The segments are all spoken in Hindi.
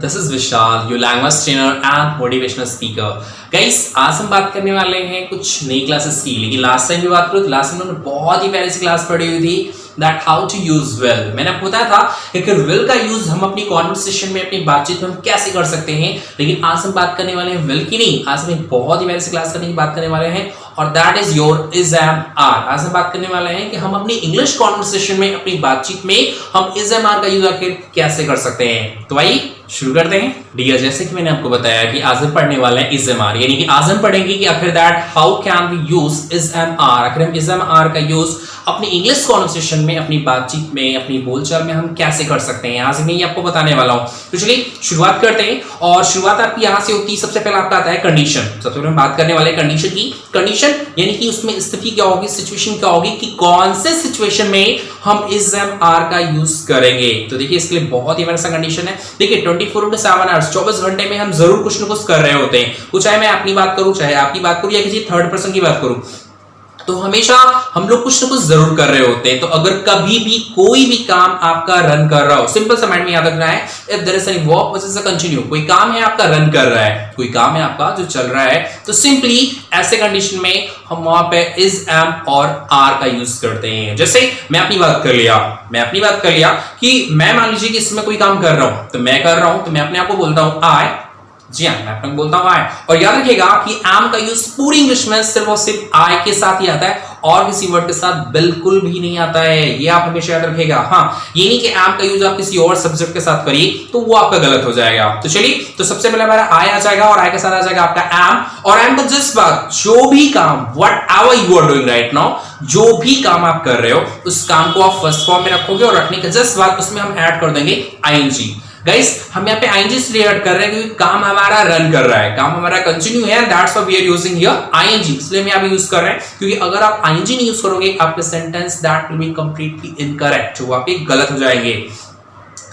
This is Vishal, your language trainer and motivational speaker. Guys, आज हम बात करने वाले हैं कुछ नई क्लासेस की, लेकिन लास्ट टाइम भी बात करूँ तो लास्ट टाइम हमने बहुत ही प्यारी सी क्लास पढ़ी हुई थी that how to use well. मैंने आपको बताया था कि वेल का यूज हम अपनी कॉन्वर्सेशन में, अपनी बातचीत में हम कैसे कर सकते हैं, लेकिन आज हम बात करने वाले हैं वेल की नहीं, आज हम एक बहुत ही प्यारी सी क्लास करने की बात करने वाले हैं और that is your is am are. आज हम बात करने वाले हैं कि हम अपनी इंग्लिश कॉन्वर्सेशन में, अपनी बातचीत में हम इज एम आर का यूज आखिर कैसे कर सकते हैं। तो आइए शुरू करते हैं। डियर, जैसे कि मैंने आपको बताया कि आज हम पढ़ने वाले हैं इज एम आर, यानी कि आज हम पढ़ेंगे कि आखिर that how can we use is am are, आखिर हम इज एम आर का यूज अपनी इंग्लिश कॉन्वर्सेशन में, अपनी बातचीत में, अपनी बोलचाल में हम कैसे कर सकते हैं। आज मैं ये आपको बताने वाला हूं। तो चलिए शुरुआत करते हैं और शुरुआत आपकी यहां से होती है। सबसे पहले आपका आता है कंडीशन। सबसे पहले हम बात करने वाले हैं कंडीशन की। कंडीशन यानी कि उसमें स्थिति क्या होगी, सिचुएशन क्या होगी कि कौन से सिचुएशन में हम इज एम आर का यूज करेंगे। तो देखिए इसके लिए बहुत ही बड़ा कंडीशन है। देखिए 24/7 आवर्स, 24 घंटे में हम जरूर कुछ ना कुछ कर रहे होते हैं। वो चाहे मैं अपनी बात करूं, चाहे आपकी बात करूं या किसी थर्ड पर्सन की बात करूं, तो हमेशा हम लोग कुछ ना कुछ जरूर कर रहे होते हैं। तो अगर कभी भी कोई भी काम आपका रन कर रहा हो, सिंपल सा माइंड में याद रखना है, if there is any work which is a continue, कोई काम है आपका रन कर रहा है, कोई काम है आपका जो चल रहा है, तो सिंपली ऐसे कंडीशन में हम वहां पे इज एम और आर का यूज करते हैं। जैसे मैं अपनी बात कर लिया कि मैं मान लीजिए कि इसमें कोई काम कर रहा हूं, तो मैं कर रहा हूं, तो मैं अपने आप को बोलता हूं आई। जी हाँ, मैं अपने बोलता हूं आई। और याद रखिएगा कि एम का यूज पूरी इंग्लिश में सिर्फ और सिर्फ आई के साथ ही आता है और किसी वर्ड के साथ बिल्कुल भी नहीं आता है। ये आप हमेशा याद रखिएगा। हाँ, ये नहीं कि एम का यूज आप किसी और सब्जेक्ट के साथ करिए तो वो आपका गलत हो जाएगा। तो चलिए, तो सबसे पहले हमारा आई आ जाएगा और आई के साथ आ जाएगा आपका एम। और एम का जिस बात, जो भी काम, whatever you are doing right now, जो भी काम आप कर रहे हो उस काम को आप फर्स्ट फॉर्म में रखोगे और रखने के जस्ट बाद उसमें हम ऐड कर देंगे आईएनजी। गाइस, हम यहाँ पे आईएनजी इसलिए ऐड कर रहे हैं क्योंकि काम हमारा रन कर रहा है, काम हमारा कंटिन्यू है, that's why we are using here ING. इसलिए हम यहाँ पे यूज कर रहे हैं क्योंकि अगर आप आईएनजी नहीं यूज करोगे आपके sentence that will be completely incorrect, जो आपके गलत हो जाएंगे।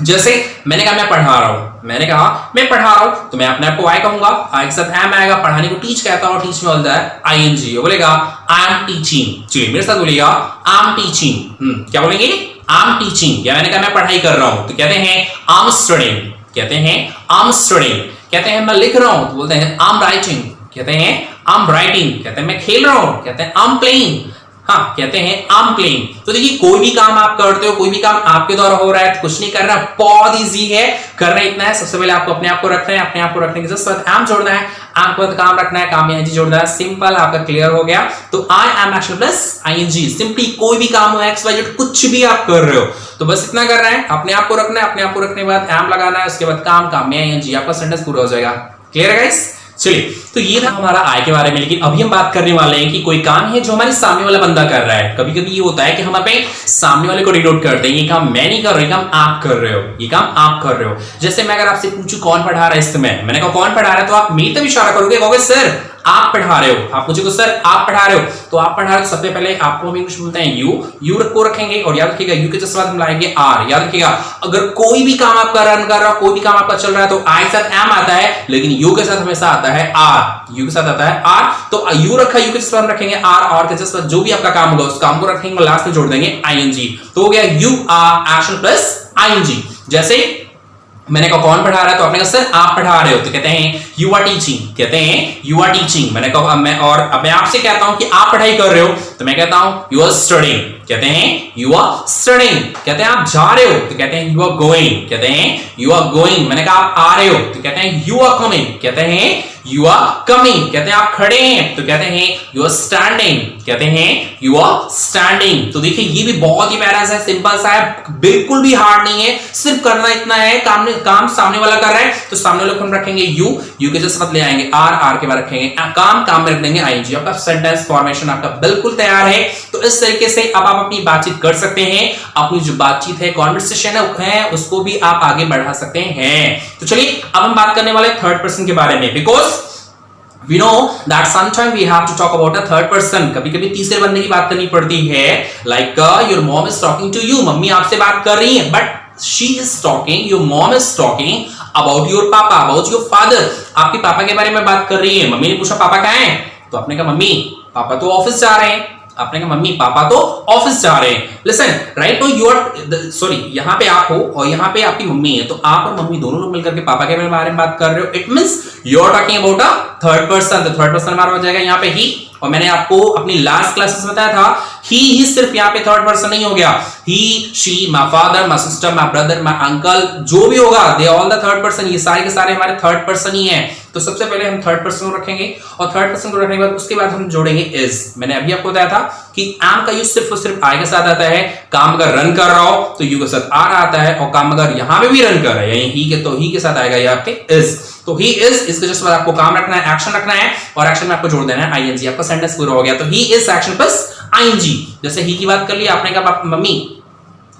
जैसे मैंने कहा मैं पढ़ा रहा हूं, तो मैं अपने आप को आई कहूंगा, आई के साथ एम आएगा, पढ़ाने को टीच कहता हूं, टीच में होता है आईएनजी। बोलेगा आई एम टीचिंग। चलिए मेरे साथ बोलिएगा आई एम टीचिंग। क्या बोलेंगे? I am teaching. या मैंने कहा मैं पढ़ाई कर रहा हूं, तो कहते हैं आई एम स्टडीइंग, कहते हैं आई एम स्टडीइंग। कहते हैं मैं लिख रहा हूं, तो बोलते हैं आई एम राइटिंग, कहते हैं आई एम राइटिंग। कहते हैं मैं खेल रहा हूं, कहते हैं आई एम प्लेइंग। हाँ, कहते हैं आई एम प्लेइंग। तो देखिए कोई भी काम आप करते हो, कोई भी काम आपके द्वारा हो रहा है, तो कुछ नहीं करना, बहुत इजी है। करना इतना है, सबसे पहले आपको अपने आप को रखना है, अपने आप को रखने के जस्ट बाद एम जोड़ना है, एम के बाद काम रखना है, काम में आईएनजी जोड़ना है। सिंपल, आपका क्लियर हो गया। तो I am action plus ING. Simply कोई भी काम हो, एक्स वाई जेड कुछ भी आप कर रहे हो, तो बस इतना करना है, अपने आप को रखना है, अपने आप को रखने के बाद एम लगाना है, उसके बाद काम में आईएनजी, आपका सेंटेंस पूरा हो जाएगा। क्लियर है गाइस? चलिए, तो ये था हमारा आई के बारे में। लेकिन अभी हम बात करने वाले हैं कि कोई काम है जो हमारे सामने वाला बंदा कर रहा है। कभी कभी ये होता है कि हम अपने सामने वाले को डिनोट करते हैं, ये काम मैं नहीं कर रहा, ये काम आप कर रहे हो, ये काम आप कर रहे हो। जैसे मैं अगर आपसे पूछूं कौन पढ़ा रहा है इस समय, मैंने कहा कौन पढ़ा रहा है, तो आप मेरी तरफ इशारा करोगे, कहोगे सर आप पढ़ा रहे हो। आप पूछोगे सर आप पढ़ा रहे हो, तो आप पढ़ा रहे हो, सबसे पहले आपको हम इंग्लिश बोलते हैं यू को रखेंगे और याद रखिएगा यू के जस्ट बाद हम लाएंगे आर। याद रखिएगा अगर कोई भी काम आपका रन कर रहा हो, कोई भी काम आपका चल रहा है, तो आई के साथ एम आता है, लेकिन यू के साथ हमेशा आता है आर। यू के साथ आता है आर, तो यू रखा, यू के जस्ट बाद हम रखेंगे आर, और के जस्ट बाद जो भी आपका काम होगा उस काम को रखेंगे, लास्ट में जोड़ देंगे आईएनजी। तो हो गया you are action plus ING. जैसे मैंने कहा कौन पढ़ा रहा है, तो आपने कहा सर आप पढ़ा रहे हो, तो कहते हैं यू आर टीचिंग, कहते हैं यू आर टीचिंग। मैंने कहा अब मैं आपसे कहता हूं कि आप पढ़ाई कर रहे हो, तो मैं कहता हूं यू आर स्टडीइंग, कहते हैं यू आर स्टडीइंग। कहते हैं आप जा रहे हो, तो कहते हैं यू आर गोइंग, कहते हैं यू आर गोइंग। मैंने कहा आप आ रहे हो, तो कहते हैं यू आर कमिंग, कहते हैं यू आर कमिंग। कहते हैं आप खड़े हैं, तो कहते हैं यू आर स्टैंडिंग, कहते हैं यू आर स्टैंडिंग। तो देखिए ये भी बहुत ही प्यारा सा है, सिंपल सा है, बिल्कुल भी हार्ड नहीं है, सिर्फ करना इतना है। काम सामने वाला कर रहा है, तो सामने वाले को हम रखेंगे यू के जस्ट मत ले आएंगे आर के बाद रखेंगे काम में रख देंगे आईएनजी। आपका सेंटेंस फॉर्मेशन आपका बिल्कुल तैयार है। तो इस तरीके से अब आप अपनी बातचीत कर सकते हैं, अपनी जो बातचीत है, कॉन्वर्सेशन है, उसको भी आप आगे बढ़ा सकते हैं। तो चलिए अब हम बात करने वाले थर्ड पर्सन के बारे में, because we know that sometimes we have to talk about a third person। कभी कभी तीसरे बंदे की बात करनी पड़ती है, like your mom is talking to you, mummy आपसे बात कर रही है, but she is talking, your mom is talking about your papa, about your father। आपके पापा के बारे में बात कर रही है। मम्मी ने पूछा पापा कहाँ हैं, तो आपने कहा मम्मी पापा तो ऑफिस जा रहे हैं। आपने कहा मम्मी पापा तो ऑफिस जा रहे हैं। Listen, right no you are sorry, यहाँ पे आप हो और यहाँ पे आपकी मम्मी है, तो आप और मम्मी दोनों लोग मिलकर के पापा के बारे में बात कर रहे हो। It means you are talking about a third person. तो थर्ड पर्सन हमारा हो जाएगा यहाँ पे ही। और मैंने आपको अपनी लास्ट क्लासेस में बताया था ही सिर्फ यहाँ पे थर्ड पर्सन नहीं हो गया। He, she, my father, my sister, my brother, my uncle, जो भी होगा they all the third person. ये सारे के सारे हमारे थर्ड पर्सन ही हैं। तो सबसे पहले हम थर्ड पर्सन को रखेंगे और थर्ड पर्सन को रखने के बाद उसके बाद हम जोड़ेंगे इज। मैंने अभी आपको बताया था कि एम का यूज सिर्फ और सिर्फ आई के साथ आता है। काम अगर रन कर रहा हो तो यू के साथ आर आता है, और काम अगर यहां पे भी रन कर रहा है यानी ही के, तो ही के साथ आएगा ये आपके इज। तो ही इज, इसके जस्ट बाद आपको काम रखना है, एक्शन रखना है, और एक्शन में आपको जोड़ देना है आईएनजी। आपका सेंटेंस पूरा हो गया। तो he is action plus ING. जैसे ही की बात कर ली आपने, कहा मम्मी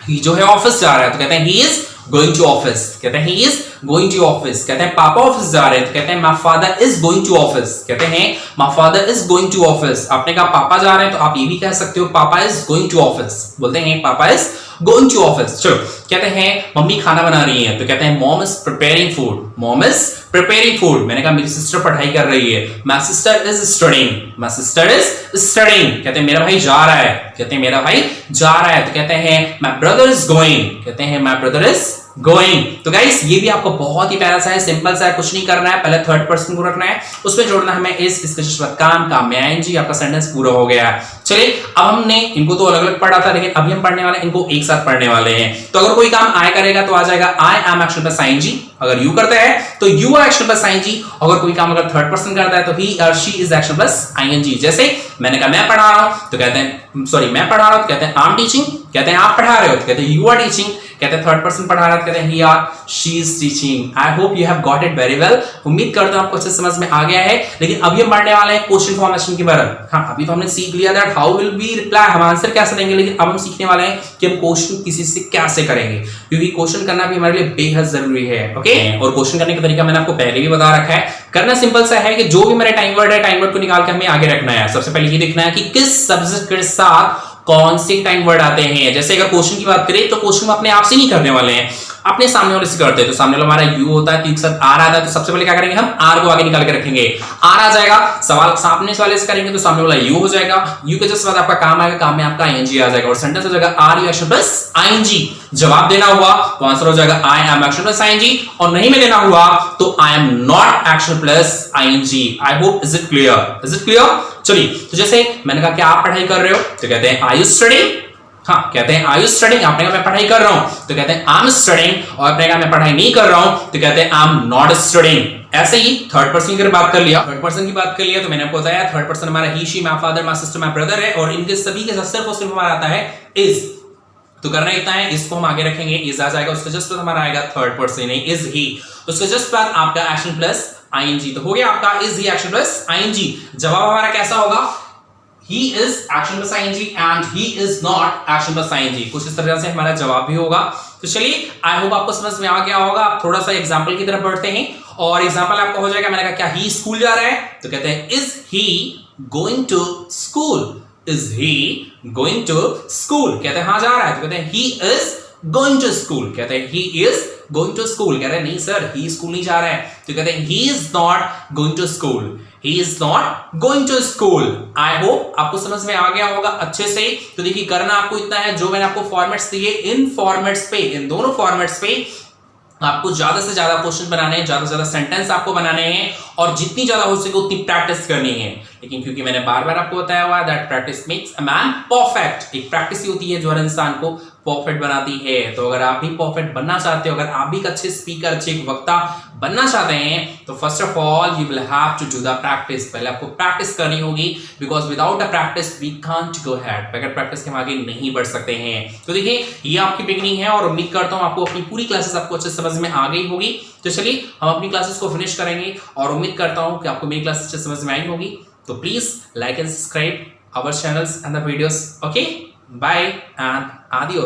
ही जो है ऑफिस जा रहा है, तो कहते हैं he is going to office. कहते हैं he is going to office. कहते हैं पापा ऑफिस जा रहे हैं, तो कहते हैं my father is going to office. कहते हैं my father is going to office. आपने कहा पापा जा रहे हैं, तो आप ये भी कह सकते हो पापा इज गोइंग टू ऑफिस। बोलते हैं पापा इज गोइंग टू ऑफिस। चलो, कहते हैं मम्मी खाना बना रही है, तो कहते हैं mom is preparing food. Mom is preparing food. मैंने कहा मेरी सिस्टर पढ़ाई कर रही है, my sister is studying. My sister is studying. कहते हैं मेरा भाई जा रहा है। कहते हैं मेरा भाई जा रहा है। तो कहते हैं माय ब्रदर इज गोइंग। कहते हैं माय ब्रदर इज गोइंग। तो गाइस ये भी आपको बहुत ही प्यारा सा है, सिंपल सा है, कुछ नहीं करना है। पहले थर्ड पर्सन को रखना है, उसमें जोड़ना है हमें इस, इसके जस्ट बाद काम में आईएनजी। आपका सेंटेंस पूरा हो गया है। चलिए, अब हमने इनको तो अलग अलग पढ़ा था, लेकिन अभी हम पढ़ने वाले इनको एक साथ पढ़ने वाले हैं। तो अगर कोई काम आई करेगा तो आ जाएगा I am action plus ING. अगर यू करता है तो you are action plus ING. अगर कोई काम अगर थर्ड पर्सन करता है तो ही और she is action plus ING. जैसे मैंने कहा मैं पढ़ा रहा हूं, तो कहते हैं सॉरी मैं पढ़ा रहा हूं, तो कहते हैं आई एम टीचिंग। कहते हैं आप पढ़ा रहे हो, तो कहते हैं यू आर टीचिंग। कहते हैं थर्ड पर्सन पढ़ा रहा है, तो कहते हैं he or she is teaching. I hope you have got it very well. उम्मीद करता हूं आपको अच्छे समझ में आ गया है। लेकिन अभी हम पढ़ने वाले हैं क्वेश्चन फॉर्मेशन के बारे में। हाँ, अभी तो हमने सीख लिया that how will be reply, हम आंसर कैसे देंगे, लेकिन अब हम सीखने वाले हैं कि हम क्वेश्चन किसी से कैसे करेंगे, क्योंकि क्वेश्चन करना भी हमारे लिए बेहद जरूरी है। ओके, और क्वेश्चन करने का तरीका मैंने आपको पहले भी बता रखा है। करना सिंपल सा है कि जो भी मेरे टाइम वर्ड है, टाइम वर्ड को निकाल के हमें आगे रखना है। सबसे पहले ये देखना है कि किस सब्जेक्ट के साथ कौन से टाइम वर्ड आते हैं। जैसे अगर क्वेश्चन की बात करें तो क्वेश्चन हम अपने आप से नहीं करने वाले हैं, अपने सामने वाले से करते हैं। तो सामने वाला हमारा यू होता है, तीन के साथ आर आता है, तो सबसे पहले क्या करेंगे, हम आर को आगे निकाल के रखेंगे। आर आ जाएगा, सवाल सामने वाले से करेंगे तो सामने वाला यू हो जाएगा। यू के जस्ट बाद आपका काम आएगा, काम में आपका आईएनजी आ जाएगा और सेंटेंस हो जाएगा are you action plus ING. जवाब देना हुआ तो आंसर हो जाएगा I am action plus ING, और नहीं में देना हुआ तो I am not action plus ING. I hope is it clear, is it clear. चलिए, तो जैसे मैंने कहा कि आप पढ़ाई कर रहे हो, तो कहते हैं आर यू स्टडीइंग। हाँ, कहते हैं आर यू स्टडीइंग। आपने कहा मैं पढ़ाई कर रहा हूं, तो कहते हैं आई एम स्टडीइंग। और आपने कहा मैं पढ़ाई नहीं कर रहा हूं, तो कहते हैं आई एम नॉट स्टडीइंग। ऐसे ही थर्ड पर्सन की बात कर लिया, थर्ड पर्सन की बात कर लिया, तो मैंने आपको बताया थर्ड पर्सन हमारा he, she, my father, my sister, my brother है, और इनके सभी के साथ सिर्फ और सिर्फ हमारा आता है इज। तो करना इतना है, इसको हम आगे रखेंगे, इज आ जाएगा, उसका जस्ट बाद हमारा आएगा थर्ड पर्सन नहीं इज ही, उसका जस्ट बाद आपका एक्शन प्लस आईएनजी। तो हो गया आपका is he action plus ING. जवाब हमारा कैसा होगा, he is action plus ing and he is not action plus ing। कुछ इस तरह से हमारा जवाब भी होगा। तो चलिए, आई होप आपको समझ में आ गया होगा। आप थोड़ा सा एग्जांपल की तरफ बढ़ते हैं, और एग्जांपल आपका हो जाएगा, मैंने कहा क्या ही स्कूल जा रहा है, तो कहते हैं is he going to school. Is he going to school. कहते हैं हाँ जा रहा है, तो कहते हैं he is going to school. कहते हैं he is going to school. कहते हैं नहीं सर, ही स्कूल नहीं जा रहा है, तो कहते हैं he is not going to school. He is not going to school। I hope आपको समझ में आ गया होगा अच्छे से। तो देखिए, करना आपको इतना है, जो मैंने आपको फॉर्मेट्स दिए, इन फॉर्मेट्स पे, इन दोनों फॉर्मेट्स पे आपको ज्यादा से ज्यादा क्वेश्चन बनाने हैं, ज्यादा से ज्यादा सेंटेंस आपको बनाने हैं, और जितनी ज्यादा हो सके उतनी प्रैक्टिस करनी है। लेकिन क्योंकि मैंने बार बार आपको बताया हुआ है that practice makes a man perfect. एक प्रैक्टिस ही होती है जो हर इंसान को परफेक्ट बनाती है। तो अगर आप भी परफेक्ट बनना चाहते हो, अगर आप भी एक अच्छे स्पीकर, अच्छे वक्ता बनना चाहते हैं, तो first of all you will have to do the practice. पहले आपको प्रैक्टिस करनी होगी, because without a practice we can't go ahead. बगैर प्रैक्टिस के हम आगे नहीं बढ़ सकते हैं। तो देखिए, ये आपकी बिगिनिंग है, और उम्मीद करता हूं आपको अपनी पूरी क्लासेस आपको अच्छे समझ में आ गई होगी। तो चलिए, हम अपनी क्लासेस को फिनिश करेंगे, और उम्मीद करता हूं कि आपको मेरी क्लास अच्छे समझ में आई होगी। तो please like and subscribe our channels and the videos. Okay, bye and आदियो।